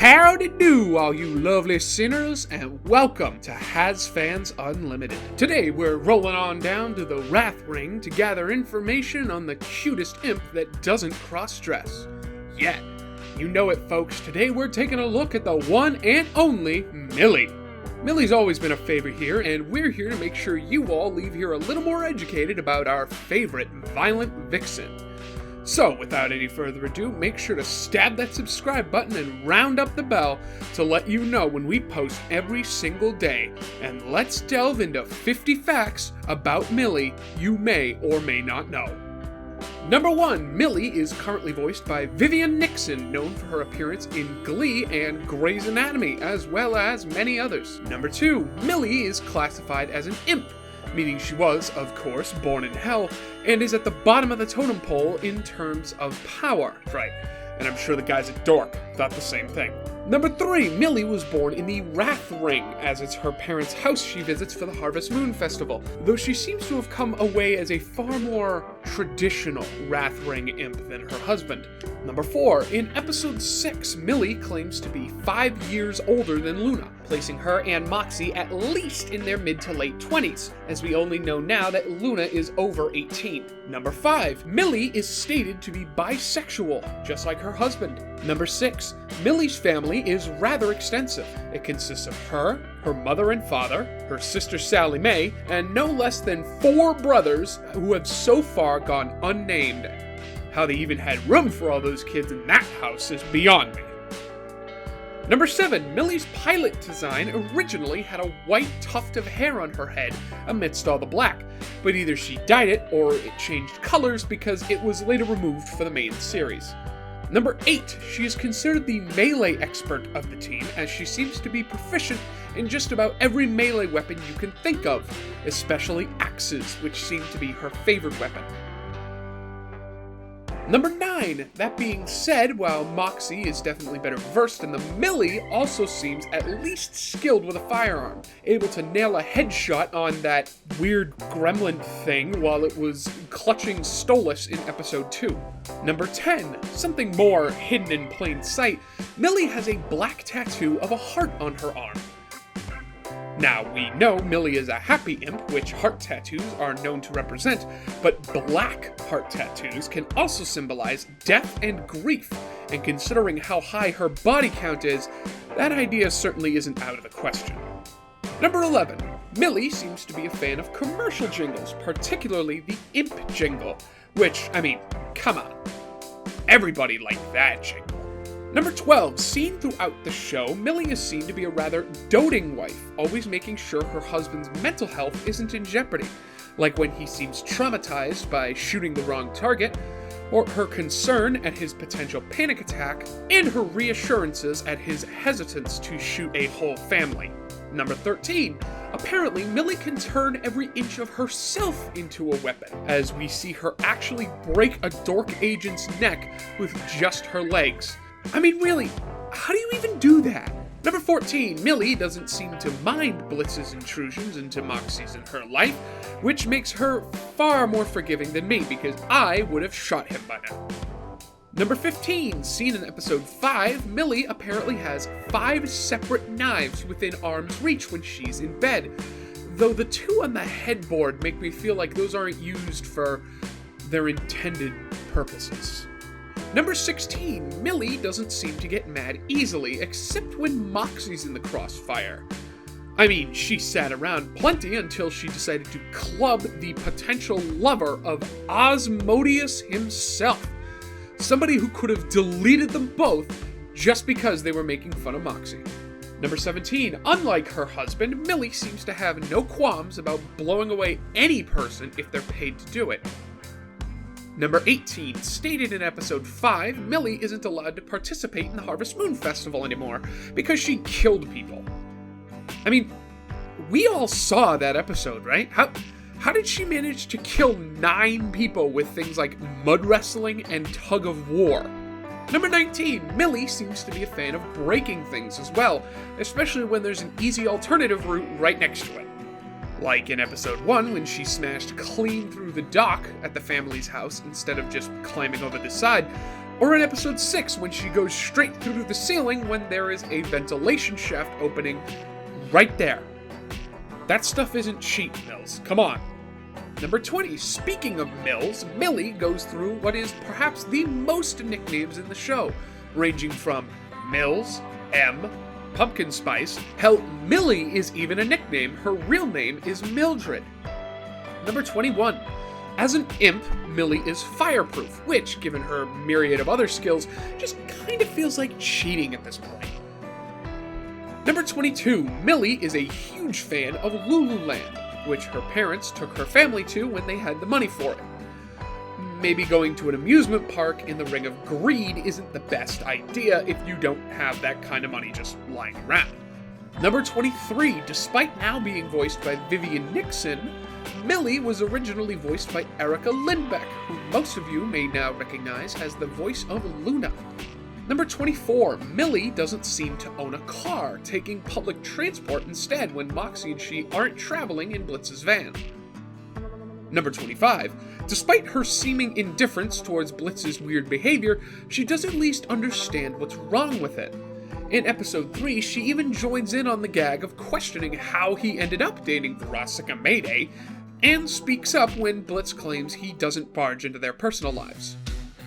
Howdy do, all you lovely sinners, and welcome to Hazfans Unlimited. Today we're rolling on down to the Wrath Ring to gather information on the cutest imp that doesn't cross-dress. Yet. You know it, folks. Today we're taking a look at the one and only MILLIE. MILLIE's always been a favorite here, and we're here to make sure you all leave here a little more educated about our favorite violent vixen. So, without any further ado, make sure to stab that subscribe button and round up the bell to let you know when we post every single day. And let's delve into 50 facts about MILLIE you may or may not know. Number 1, MILLIE is currently voiced by Vivian Nixon, known for her appearance in Glee and Grey's Anatomy, as well as many others. Number 2, MILLIE is classified as an imp, meaning she was, of course, born in hell, and is at the bottom of the totem pole in terms of power. Right, and I'm sure the guys at Dork thought the same thing. Number 3, MILLIE was born in the Wrath Ring, as it's her parents' house she visits for the Harvest Moon Festival, though she seems to have come away as a far more traditional Wrath Ring imp than her husband. Number 4, in episode 6, MILLIE claims to be 5 years older than Luna, placing her and Moxie at least in their mid to late 20s, as we only know now that Luna is over 18. Number 5, MILLIE is stated to be bisexual, just like her husband. Number 6, MILLIE's family is rather extensive. It consists of her mother and father, her sister Sally Mae, and no less than 4 brothers who have so far gone unnamed. How they even had room for all those kids in that house is beyond me. Number 7, MILLIE's pilot design originally had a white tuft of hair on her head amidst all the black, but either she dyed it or it changed colors because it was later removed for the main series. Number 8, she is considered the melee expert of the team, as she seems to be proficient in just about every melee weapon you can think of, especially axes, which seem to be her favorite weapon. Number 9, that being said, while Moxie is definitely better versed in them, MILLIE also seems at least skilled with a firearm, able to nail a headshot on that weird gremlin thing while it was clutching stolas in episode 2. Number 10, something more hidden in plain sight, MILLIE has a black tattoo of a heart on her arm. Now, we know MILLIE is a happy imp, which heart tattoos are known to represent, but black heart tattoos can also symbolize death and grief, and considering how high her body count is, that idea certainly isn't out of the question. Number 11, MILLIE seems to be a fan of commercial jingles, particularly the imp jingle, which, I mean, come on, everybody liked that jingle. Number 12, seen throughout the show, MILLIE is seen to be a rather doting wife, always making sure her husband's mental health isn't in jeopardy, like when he seems traumatized by shooting the wrong target, or her concern at his potential panic attack, and her reassurances at his hesitance to shoot a whole family. Number 13, apparently MILLIE can turn every inch of herself into a weapon, as we see her actually break a dork agent's neck with just her legs. I mean, really, how do you even do that? Number 14, MILLIE doesn't seem to mind Blitz's intrusions into Moxie's and her life, which makes her far more forgiving than me, because I would have shot him by now. Number 15, seen in episode 5, MILLIE apparently has 5 separate knives within arm's reach when she's in bed, though the 2 on the headboard make me feel like those aren't used for their intended purposes. Number 16, MILLIE doesn't seem to get mad easily, except when Moxie's in the crossfire. I mean, she sat around plenty until she decided to club the potential lover of Osmodeus himself. Somebody who could have deleted them both just because they were making fun of Moxie. Number 17, unlike her husband, MILLIE seems to have no qualms about blowing away any person if they're paid to do it. Number 18, stated in episode 5, MILLIE isn't allowed to participate in the Harvest Moon Festival anymore because she killed people. I mean, we all saw that episode, right? How did she manage to kill 9 people with things like mud wrestling and tug of war? Number 19, MILLIE seems to be a fan of breaking things as well, especially when there's an easy alternative route right next to it. Like in episode 1, when she smashed clean through the dock at the family's house instead of just climbing over the side, Or in episode 6, when she goes straight through the ceiling when there is a ventilation shaft opening right there. That stuff isn't cheap, Mills. Come on. Number 20, speaking of Mills, Millie goes through what is perhaps the most nicknames in the show, ranging from Mills, M, Pumpkin Spice. Hell, Millie is even a nickname. Her real name is Mildred. Number 21. As an imp, Millie is fireproof, which, given her myriad of other skills, just kind of feels like cheating at this point. Number 22. Millie is a huge fan of Lululand, which her parents took her family to when they had the money for it. Maybe going to an amusement park in the Ring of Greed isn't the best idea if you don't have that kind of money just lying around. Number 23. Despite now being voiced by Vivian Nixon, Millie was originally voiced by Erica Lindbeck, who most of you may now recognize as the voice of Luna. Number 24. Millie doesn't seem to own a car, taking public transport instead when Moxie and she aren't traveling in Blitz's van. Number 25. Despite her seeming indifference towards Blitz's weird behavior, she does at least understand what's wrong with it. In episode 3, she even joins in on the gag of questioning how he ended up dating Verosika Mayday, and speaks up when Blitz claims he doesn't barge into their personal lives.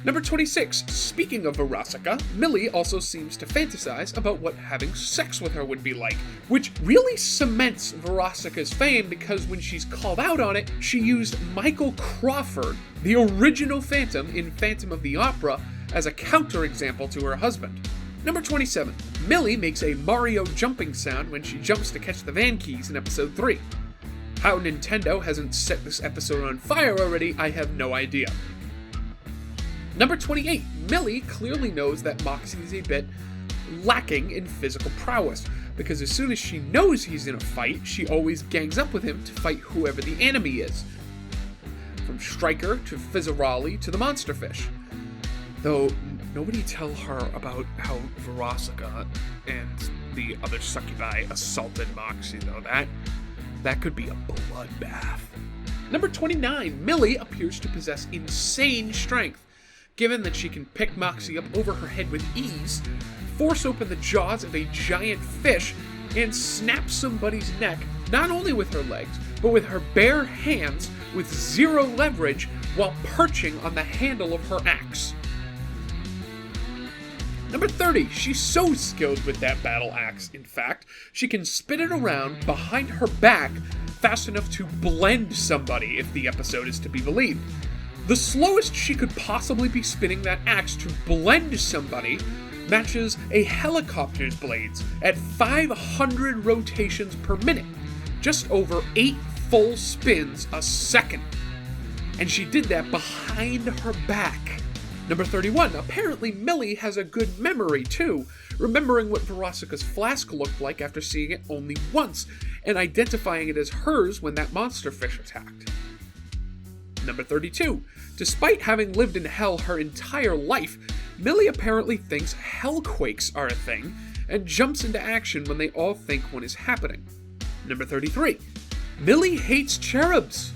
Number 26. Speaking of Verosika, Millie also seems to fantasize about what having sex with her would be like, which really cements Verosika's fame because when she's called out on it, she used Michael Crawford, the original Phantom in Phantom of the Opera, as a counterexample to her husband. Number 27. Millie makes a Mario jumping sound when she jumps to catch the van keys in episode 3. How Nintendo hasn't set this episode on fire already, I have no idea. Number 28. Millie clearly knows that Moxie is a bit lacking in physical prowess, because as soon as she knows he's in a fight, she always gangs up with him to fight whoever the enemy is. From Striker to Fizzarali to the Monsterfish. Though, nobody tell her about how Verosika and the other succubi assaulted Moxie, though. That could be a bloodbath. Number 29. Millie appears to possess insane strength, given that she can pick Moxie up over her head with ease, force open the jaws of a giant fish, and snap somebody's neck not only with her legs, but with her bare hands with zero leverage while perching on the handle of her axe. Number 30. She's so skilled with that battle axe, in fact, she can spin it around behind her back fast enough to blend somebody if the episode is to be believed. The slowest she could possibly be spinning that axe to blend somebody matches a helicopter's blades at 500 rotations per minute, just over 8 full spins a second. And she did that behind her back. Number 31. Apparently Millie has a good memory too, remembering what Verosika's flask looked like after seeing it only once, and identifying it as hers when that monster fish attacked. Number 32. Despite having lived in hell her entire life, Millie apparently thinks hellquakes are a thing, and jumps into action when they all think one is happening. Number 33. Millie hates cherubs.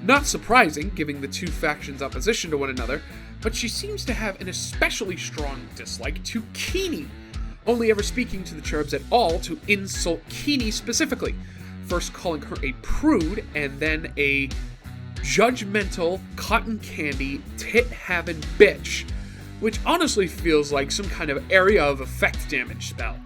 Not surprising, given the two factions' opposition to one another, but she seems to have an especially strong dislike to Keene, only ever speaking to the cherubs at all to insult Keene specifically, first calling her a prude and then a judgmental, cotton candy, tit-having bitch, which honestly feels like some kind of area of effect damage spell.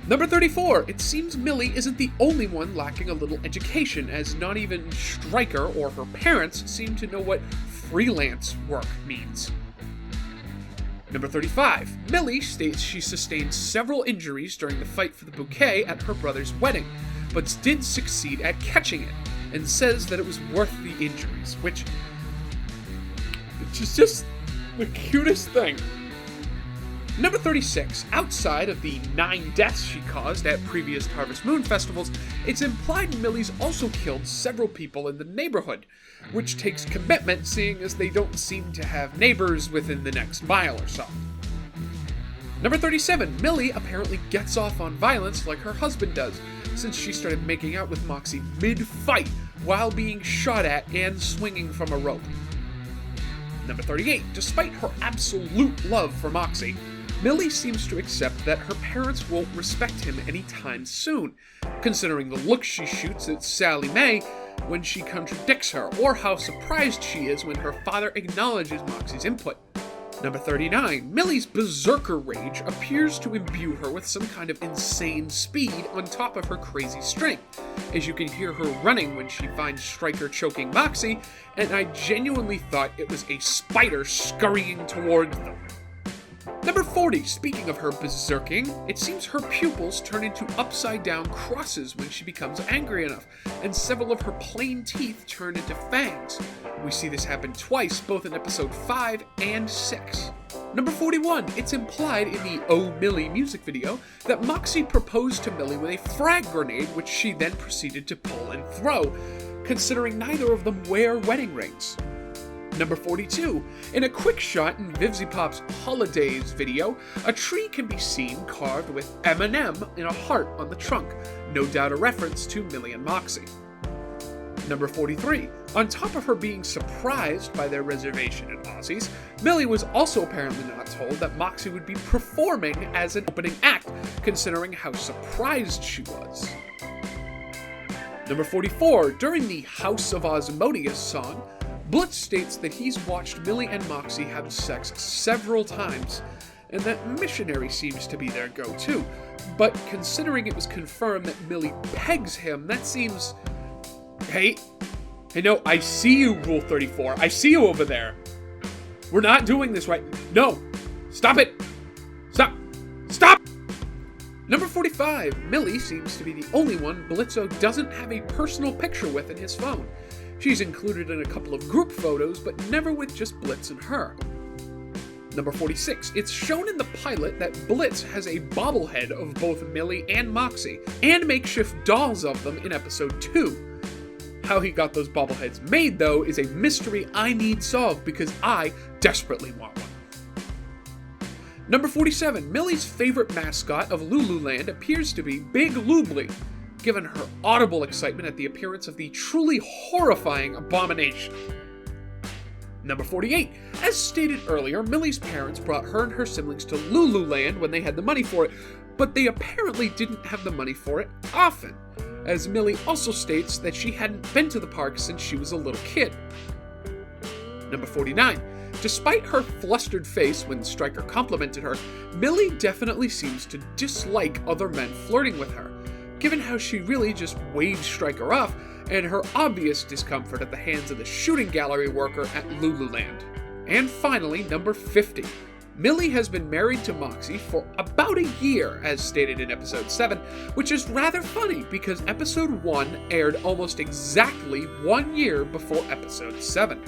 Number 34. It seems Millie isn't the only one lacking a little education, as not even Striker or her parents seem to know what freelance work means. Number 35. Millie states she sustained several injuries during the fight for the bouquet at her brother's wedding, but did succeed at catching it, and says that it was worth the injuries, which is just the cutest thing. Number 36. Outside of the 9 deaths she caused at previous Harvest Moon festivals, it's implied Millie's also killed several people in the neighborhood, which takes commitment seeing as they don't seem to have neighbors within the next mile or so. Number 37. Millie apparently gets off on violence like her husband does, since she started making out with Moxie mid-fight while being shot at and swinging from a rope. Number 38. Despite her absolute love for Moxie, Millie seems to accept that her parents won't respect him anytime soon, considering the look she shoots at Sally Mae when she contradicts her, or how surprised she is when her father acknowledges Moxie's input. Number 39. Millie's Berserker Rage appears to imbue her with some kind of insane speed on top of her crazy strength, as you can hear her running when she finds Stryker choking Moxie, and I genuinely thought it was a spider scurrying towards them. Number 40. Speaking of her berserking, it seems her pupils turn into upside-down crosses when she becomes angry enough, and several of her plain teeth turn into fangs. We see this happen twice, both in episode 5 and 6. Number 41. It's implied in the Oh Millie music video that Moxie proposed to Millie with a frag grenade, which she then proceeded to pull and throw, considering neither of them wear wedding rings. Number 42. In a quick shot in Vivziepop's Holidays video, a tree can be seen carved with M&M in a heart on the trunk, no doubt a reference to Millie and Moxie. Number 43. On top of her being surprised by their reservation at Ozzy's, Millie was also apparently not told that Moxie would be performing as an opening act, considering how surprised she was. Number 44. During the House of Asmodeus song, Blitz states that he's watched Millie and Moxie have sex several times, and that Missionary seems to be their go-to. But considering it was confirmed that Millie pegs him, that seems... Hey, no, I see you, Rule 34. I see you over there. We're not doing this right. No, stop it. Stop. Number 45. Millie seems to be the only one Blitzo doesn't have a personal picture with in his phone. She's included in a couple of group photos, but never with just Blitz and her. Number 46. It's shown in the pilot that Blitz has a bobblehead of both Millie and Moxie, and makeshift dolls of them in episode 2. How he got those bobbleheads made, though, is a mystery I need solved because I desperately want one. Number 47. Millie's favorite mascot of Lululand appears to be Big Lubly, given her audible excitement at the appearance of the truly horrifying abomination. Number 48. As stated earlier, Millie's parents brought her and her siblings to Lululand when they had the money for it, but they apparently didn't have the money for it often, as Millie also states that she hadn't been to the park since she was a little kid. Number 49. Despite her flustered face when Stryker complimented her, Millie definitely seems to dislike other men flirting with her, given how she really just waved Stryker off, and her obvious discomfort at the hands of the shooting gallery worker at Lululand. And finally, number 50. Millie has been married to Moxie for about a year, as stated in episode 7, which is rather funny because episode 1 aired almost exactly 1 year before episode 7.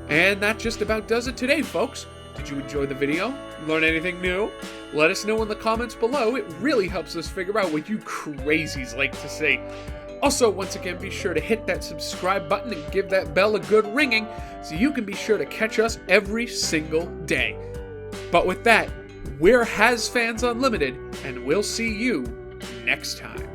And that just about does it today, folks. Did you enjoy the video? Learn anything new? Let us know in the comments below. It really helps us figure out what you crazies like to see. Also, once again, be sure to hit that subscribe button and give that bell a good ringing so you can be sure to catch us every single day. But with that, we're Hazfans Unlimited, and we'll see you next time.